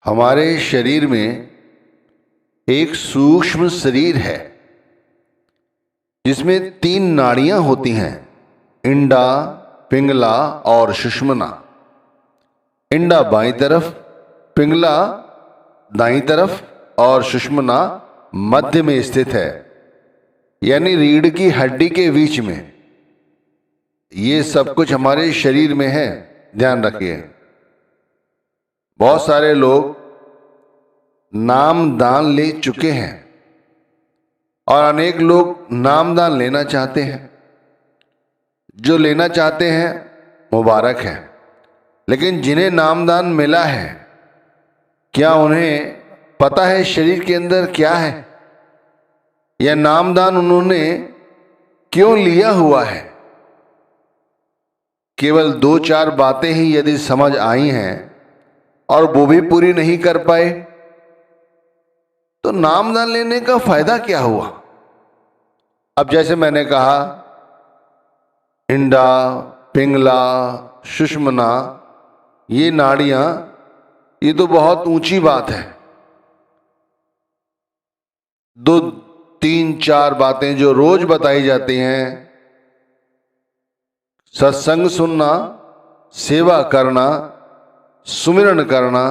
हमारे शरीर में एक सूक्ष्म शरीर है जिसमें 3 नाड़ियां होती हैं, इंडा, पिंगला और सुषुम्ना। इंडा बाईं तरफ, पिंगला दाईं तरफ और सुषुम्ना मध्य में स्थित है, यानी रीढ़ की हड्डी के बीच में। ये सब कुछ हमारे शरीर में है, ध्यान रखिए। बहुत सारे लोग नामदान ले चुके हैं और अनेक लोग नामदान लेना चाहते हैं। जो लेना चाहते हैं मुबारक है, लेकिन जिन्हें नामदान मिला है, क्या उन्हें पता है शरीर के अंदर क्या है? यह नामदान उन्होंने क्यों लिया हुआ है? केवल 2-4 बातें ही यदि समझ आई हैं और वो भी पूरी नहीं कर पाए, तो नामदान लेने का फायदा क्या हुआ? अब जैसे मैंने कहा, इंडा, पिंगला, सुषुम्ना, ये नाड़ियां, ये तो बहुत ऊंची बात है। 2-3-4 बातें जो रोज बताई जाती हैं, सत्संग सुनना, सेवा करना, सुमिरन करना,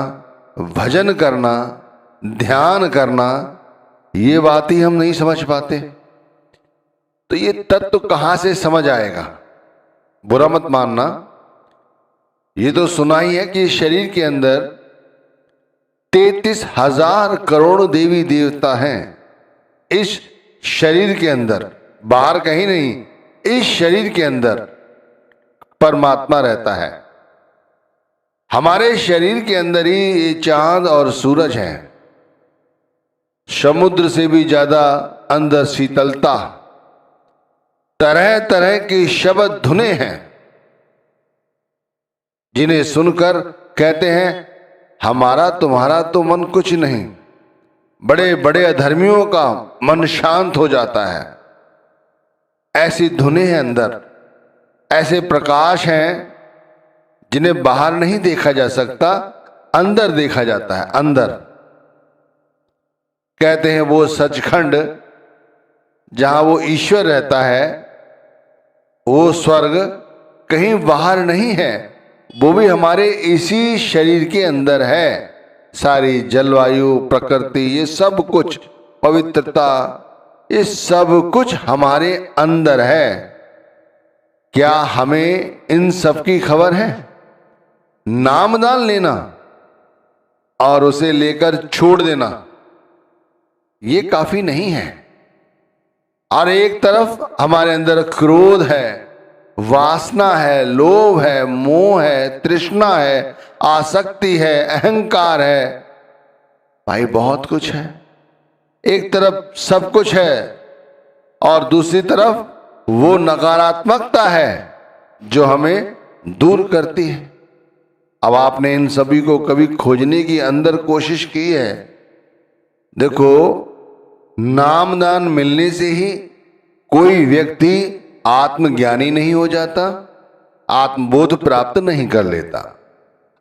भजन करना, ध्यान करना, ये बात ही हम नहीं समझ पाते। तो ये तत्व कहां से समझ आएगा? बुरा मत मानना, ये तो सुना ही है कि शरीर के अंदर 33,000 करोड़ देवी देवता हैं। इस शरीर के अंदर, बाहर कहीं नहीं, इस शरीर के अंदर परमात्मा रहता है। हमारे शरीर के अंदर ही ये चांद और सूरज हैं। समुद्र से भी ज्यादा अंदर शीतलता, तरह तरह की शब्द धुनें हैं, जिन्हें सुनकर कहते हैं हमारा तुम्हारा तो मन कुछ नहीं। बड़े बड़े अधर्मियों का मन शांत हो जाता है। ऐसी धुनें हैं अंदर, ऐसे प्रकाश हैं जिन्हें बाहर नहीं देखा जा सकता, अंदर देखा जाता है। अंदर कहते हैं वो सचखंड, जहां वो ईश्वर रहता है, वो स्वर्ग कहीं बाहर नहीं है, वो भी हमारे इसी शरीर के अंदर है। सारी जलवायु, प्रकृति, ये सब कुछ, पवित्रता, ये सब कुछ हमारे अंदर है। क्या हमें इन सब की खबर है? नामदान लेना और उसे लेकर छोड़ देना, ये काफी नहीं है। और एक तरफ हमारे अंदर क्रोध है, वासना है, लोभ है, मोह है, तृष्णा है, आसक्ति है, अहंकार है। भाई बहुत कुछ है। एक तरफ सब कुछ है और दूसरी तरफ वो नकारात्मकता है जो हमें दूर करती है। अब आपने इन सभी को कभी खोजने की अंदर कोशिश की है? देखो, नामदान मिलने से ही कोई व्यक्ति आत्मज्ञानी नहीं हो जाता, आत्मबोध प्राप्त नहीं कर लेता।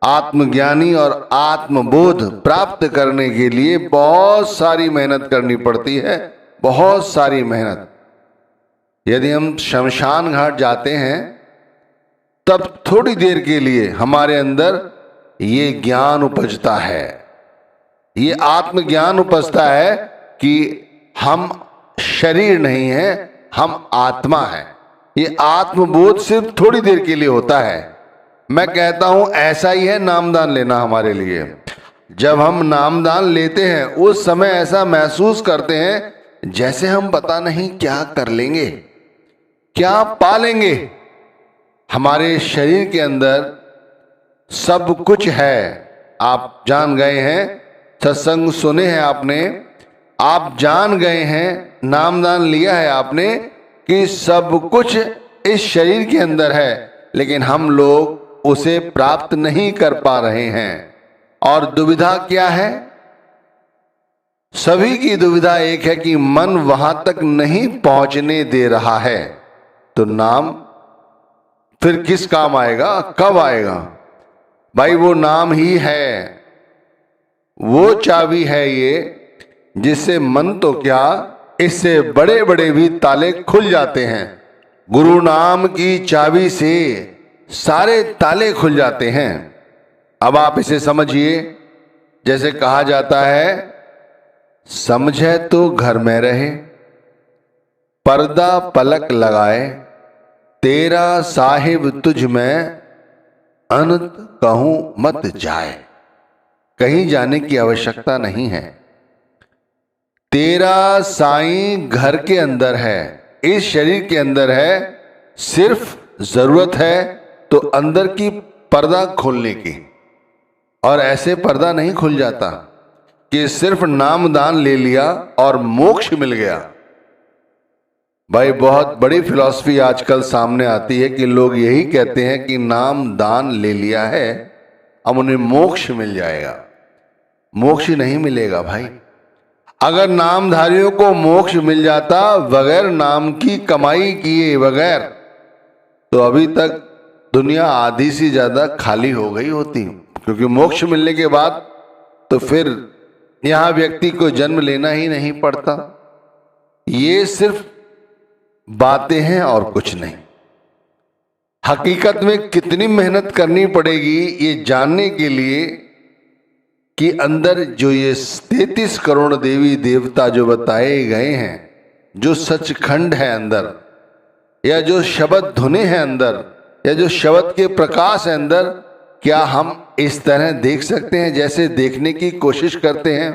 आत्मज्ञानी और आत्मबोध प्राप्त करने के लिए बहुत सारी मेहनत करनी पड़ती है, बहुत सारी मेहनत। यदि हम शमशान घाट जाते हैं, तब थोड़ी देर के लिए हमारे अंदर ये ज्ञान उपजता है, ये आत्मज्ञान उपजता है कि हम शरीर नहीं है, हम आत्मा है। ये आत्मबोध सिर्फ थोड़ी देर के लिए होता है। मैं कहता हूं ऐसा ही है नामदान लेना हमारे लिए। जब हम नामदान लेते हैं, उस समय ऐसा महसूस करते हैं जैसे हम पता नहीं क्या कर लेंगे, क्या पा लेंगे। हमारे शरीर के अंदर सब कुछ है। आप जान गए हैं, सत्संग सुने हैं आपने, आप जान गए हैं, नामदान लिया है आपने कि सब कुछ इस शरीर के अंदर है, लेकिन हम लोग उसे प्राप्त नहीं कर पा रहे हैं। और दुविधा क्या है? सभी की दुविधा एक है कि मन वहां तक नहीं पहुंचने दे रहा है। तो नाम फिर किस काम आएगा, कब आएगा? भाई वो नाम ही है। वो चाबी है ये जिससे मन तो क्या, इससे बड़े बड़े भी ताले खुल जाते हैं। गुरु नाम की चाबी से सारे ताले खुल जाते हैं। अब आप इसे समझिए, जैसे कहा जाता है, समझे तो घर में रहे, पर्दा पलक लगाए, तेरा साहिब तुझ में अनंत कहूं मत जाए। कहीं जाने की आवश्यकता नहीं है। तेरा साईं घर के अंदर है, इस शरीर के अंदर है। सिर्फ जरूरत है तो अंदर की पर्दा खोलने की। और ऐसे पर्दा नहीं खुल जाता कि सिर्फ नामदान ले लिया और मोक्ष मिल गया। भाई बहुत बड़ी फिलॉसफी आजकल सामने आती है कि लोग यही कहते हैं कि नाम दान ले लिया है, अब उन्हें मोक्ष मिल जाएगा। मोक्ष नहीं मिलेगा भाई। अगर नामधारियों को मोक्ष मिल जाता बगैर नाम की कमाई किए बगैर, तो अभी तक दुनिया आधी से ज्यादा खाली हो गई होती। क्योंकि मोक्ष मिलने के बाद तो फिर यहां व्यक्ति को जन्म लेना ही नहीं पड़ता। ये सिर्फ बातें हैं और कुछ नहीं। हकीकत में कितनी मेहनत करनी पड़ेगी ये जानने के लिए कि अंदर जो ये 33 करोड़ देवी देवता जो बताए गए हैं, जो सचखंड है अंदर, या जो शब्द धुने हैं अंदर, या जो शब्द के प्रकाश है अंदर, क्या हम इस तरह देख सकते हैं जैसे देखने की कोशिश करते हैं?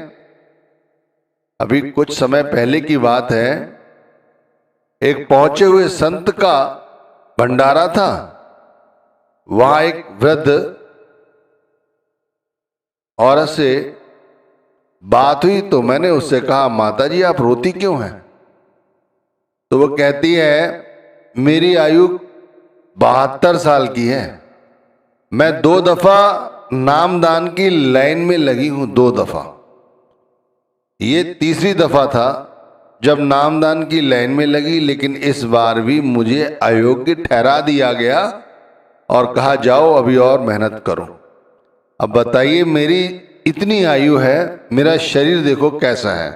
अभी कुछ समय पहले की बात है, एक पहुंचे हुए संत का भंडारा था। वहां एक वृद्ध औरत से बात हुई तो मैंने उससे कहा, माता जी आप रोती क्यों हैं? तो वो कहती है, मेरी आयु 72 साल की है, मैं 2 दफा नामदान की लाइन में लगी हूं, 2 दफा। ये तीसरी दफा था जब नामदान की लाइन में लगी, लेकिन इस बार भी मुझे अयोग्य ठहरा दिया गया और कहा जाओ अभी और मेहनत करो। अब बताइए, मेरी इतनी आयु है, मेरा शरीर देखो कैसा है।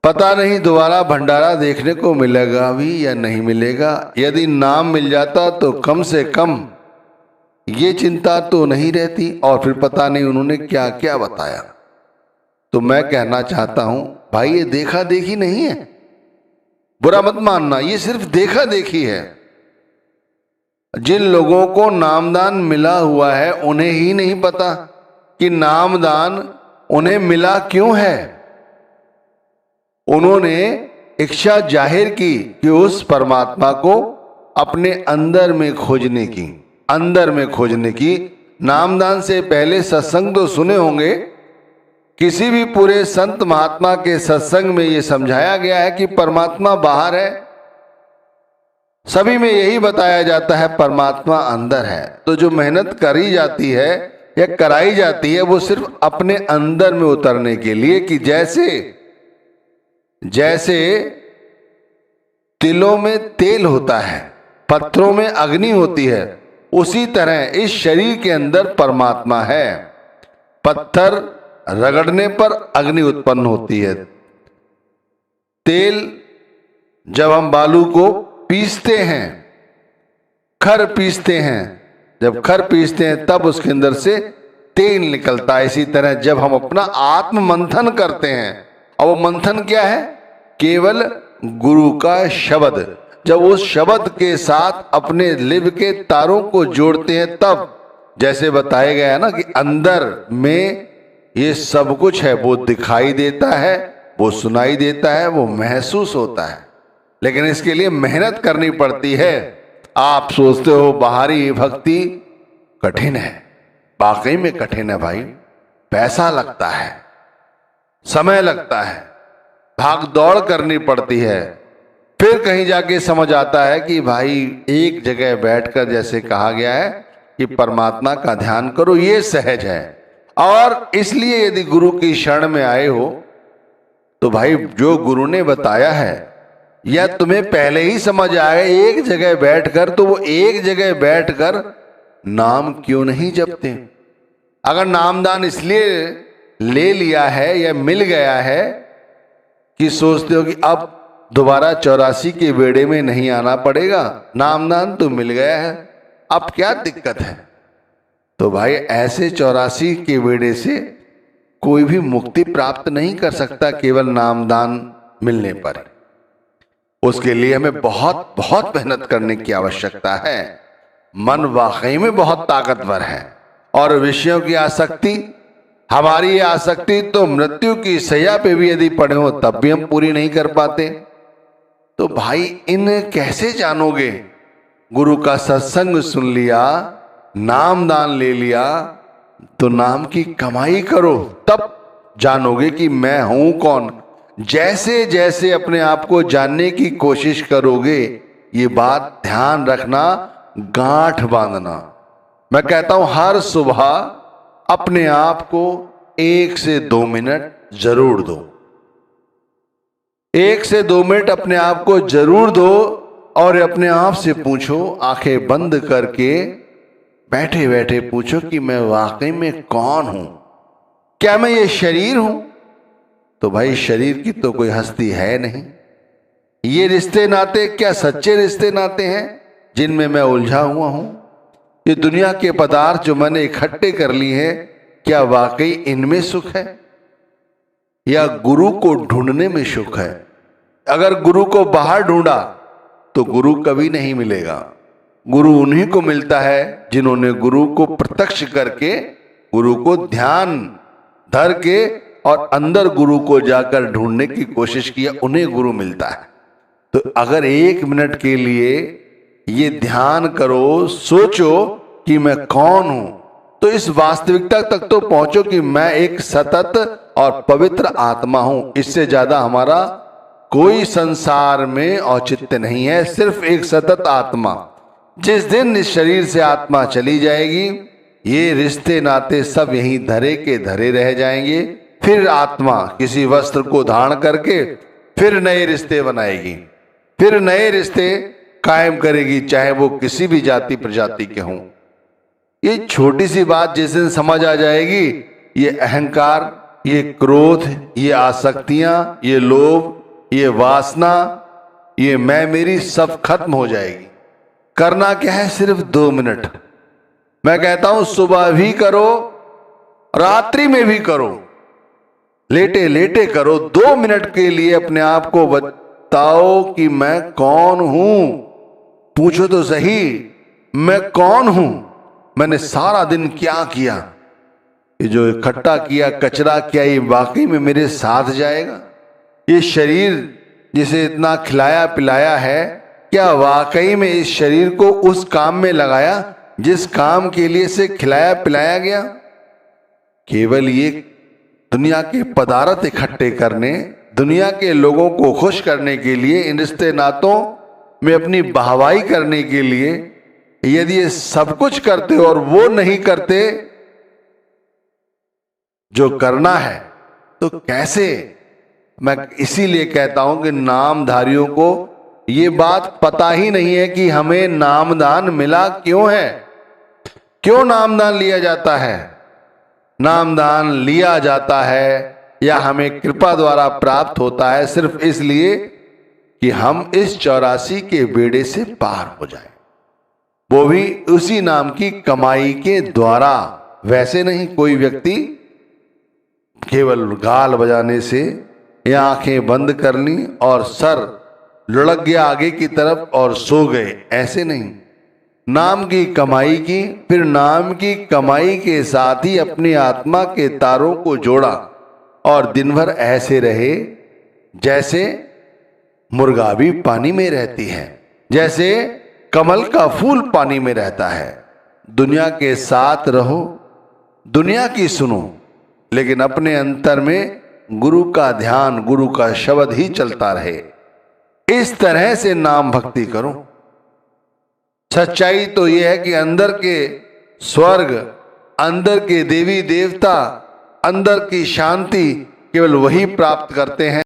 पता नहीं दोबारा भंडारा देखने को मिलेगा भी या नहीं मिलेगा। यदि नाम मिल जाता तो कम से कम ये चिंता तो नहीं रहती। और फिर पता नहीं उन्होंने क्या क्या बताया। तो मैं कहना चाहता हूं भाई, ये देखा देखी नहीं है, बुरा मत मानना, ये सिर्फ देखा देखी है। जिन लोगों को नामदान मिला हुआ है उन्हें ही नहीं पता कि नामदान उन्हें मिला क्यों है। उन्होंने इच्छा जाहिर की कि उस परमात्मा को अपने अंदर में खोजने की, अंदर में खोजने की। नामदान से पहले सत्संग तो सुने होंगे। किसी भी पूरे संत महात्मा के सत्संग में यह समझाया गया है कि परमात्मा बाहर है। सभी में यही बताया जाता है परमात्मा अंदर है। तो जो मेहनत करी जाती है या कराई जाती है वो सिर्फ अपने अंदर में उतरने के लिए, कि जैसे जैसे तिलों में तेल होता है, पत्थरों में अग्नि होती है, उसी तरह इस शरीर के अंदर परमात्मा है। पत्थर रगड़ने पर अग्नि उत्पन्न होती है। तेल जब हम बालू को पीसते हैं, खर पीसते हैं, जब खर पीसते हैं तब उसके अंदर से तेल निकलता है। इसी तरह जब हम अपना आत्म मंथन करते हैं, और वो मंथन क्या है? केवल गुरु का शब्द। जब उस शब्द के साथ अपने लिव के तारों को जोड़ते हैं, तब जैसे बताया गया है ना कि अंदर में ये सब कुछ है, वो दिखाई देता है, वो सुनाई देता है, वो महसूस होता है। लेकिन इसके लिए मेहनत करनी पड़ती है। आप सोचते हो बाहरी भक्ति कठिन है, वाकई में कठिन है भाई। पैसा लगता है, समय लगता है, भाग दौड़ करनी पड़ती है। फिर कहीं जाके समझ आता है कि भाई एक जगह बैठकर, जैसे कहा गया है कि परमात्मा का ध्यान करो, ये सहज है। और इसलिए यदि गुरु की शरण में आए हो तो भाई जो गुरु ने बताया है, या तुम्हें पहले ही समझ आए एक जगह बैठकर, तो वो एक जगह बैठकर नाम क्यों नहीं जपते? अगर नामदान इसलिए ले लिया है या मिल गया है कि सोचते हो कि अब दोबारा 84 के बेड़े में नहीं आना पड़ेगा, नामदान तो मिल गया है, अब क्या दिक्कत है, तो भाई ऐसे 84 के बेड़े से कोई भी मुक्ति प्राप्त नहीं कर सकता केवल नामदान मिलने पर। उसके लिए हमें बहुत बहुत मेहनत करने की आवश्यकता है। मन वाकई में बहुत ताकतवर है और विषयों की आसक्ति, हमारी आसक्ति तो मृत्यु की सैया पे भी यदि पड़े हो तब भी हम पूरी नहीं कर पाते। तो भाई इन कैसे जानोगे? गुरु का सत्संग सुन लिया, नामदान ले लिया, तो नाम की कमाई करो, तब जानोगे कि मैं हूं कौन। जैसे जैसे अपने आप को जानने की कोशिश करोगे, ये बात ध्यान रखना, गांठ बांधना। मैं कहता हूं हर सुबह अपने आप को 1 से 2 मिनट जरूर दो, 1 से 2 मिनट अपने आप को जरूर दो और अपने आप से पूछो, आंखें बंद करके बैठे बैठे पूछो कि मैं वाकई में कौन हूं? क्या मैं ये शरीर हूं? तो भाई शरीर की तो कोई हस्ती है नहीं। ये रिश्ते नाते क्या सच्चे रिश्ते नाते हैं जिनमें मैं उलझा हुआ हूं? ये दुनिया के पदार्थ जो मैंने इकट्ठे कर लिए हैं, क्या वाकई इनमें सुख है या गुरु को ढूंढने में सुख है? अगर गुरु को बाहर ढूंढा तो गुरु कभी नहीं मिलेगा। गुरु उन्हीं को मिलता है जिन्होंने गुरु को प्रत्यक्ष करके, गुरु को ध्यान धर के और अंदर गुरु को जाकर ढूंढने की कोशिश किया, उन्हें गुरु मिलता है। तो अगर 1 मिनट के लिए ये ध्यान करो, सोचो कि मैं कौन हूं, तो इस वास्तविकता तक तो पहुंचो कि मैं एक सतत और पवित्र आत्मा हूं। इससे ज्यादा हमारा कोई संसार में औचित्य नहीं है, सिर्फ एक सतत आत्मा। जिस दिन इस शरीर से आत्मा चली जाएगी, ये रिश्ते नाते सब यहीं धरे के धरे रह जाएंगे। फिर आत्मा किसी वस्त्र को धारण करके फिर नए रिश्ते बनाएगी, फिर नए रिश्ते कायम करेगी, चाहे वो किसी भी जाति प्रजाति के हों। ये छोटी सी बात जिस दिन समझ आ जाएगी, ये अहंकार, ये क्रोध, ये आसक्तियां, ये लोभ, ये वासना, ये मैं मेरी सब खत्म हो जाएगी। करना क्या है? सिर्फ 2 मिनट। मैं कहता हूं सुबह भी करो, रात्रि में भी करो, लेटे लेटे करो। 2 मिनट के लिए अपने आप को बताओ कि मैं कौन हूं। पूछो तो सही, मैं कौन हूं? मैंने सारा दिन क्या किया? ये जो इकट्ठा किया कचरा, क्या ये वाकई में मेरे साथ जाएगा? ये शरीर जिसे इतना खिलाया पिलाया है, क्या वाकई में इस शरीर को उस काम में लगाया जिस काम के लिए इसे खिलाया पिलाया गया? केवल ये दुनिया के पदार्थ इकट्ठे करने, दुनिया के लोगों को खुश करने के लिए, इन रिश्ते नातों में अपनी वाहवाही करने के लिए, यदि ये सब कुछ करते और वो नहीं करते जो करना है, तो कैसे? मैं इसीलिए कहता हूं कि नामधारियों को ये बात पता ही नहीं है कि हमें नामदान मिला क्यों है, क्यों नामदान लिया जाता है। नामदान लिया जाता है या हमें कृपा द्वारा प्राप्त होता है सिर्फ इसलिए कि हम इस 84 के बेड़े से पार हो जाएं, वो भी उसी नाम की कमाई के द्वारा। वैसे नहीं कोई व्यक्ति केवल गाल बजाने से या आंखें बंद कर ली और सर लुढ़क गया आगे की तरफ और सो गए, ऐसे नहीं। नाम की कमाई की, फिर नाम की कमाई के साथ ही अपनी आत्मा के तारों को जोड़ा और दिन भर ऐसे रहे जैसे मुर्गा भी पानी में रहती है, जैसे कमल का फूल पानी में रहता है। दुनिया के साथ रहो, दुनिया की सुनो, लेकिन अपने अंतर में गुरु का ध्यान, गुरु का शब्द ही चलता रहे। इस तरह से नाम भक्ति करो। सच्चाई तो यह है कि अंदर के स्वर्ग, अंदर के देवी देवता, अंदर की शांति केवल वही प्राप्त करते हैं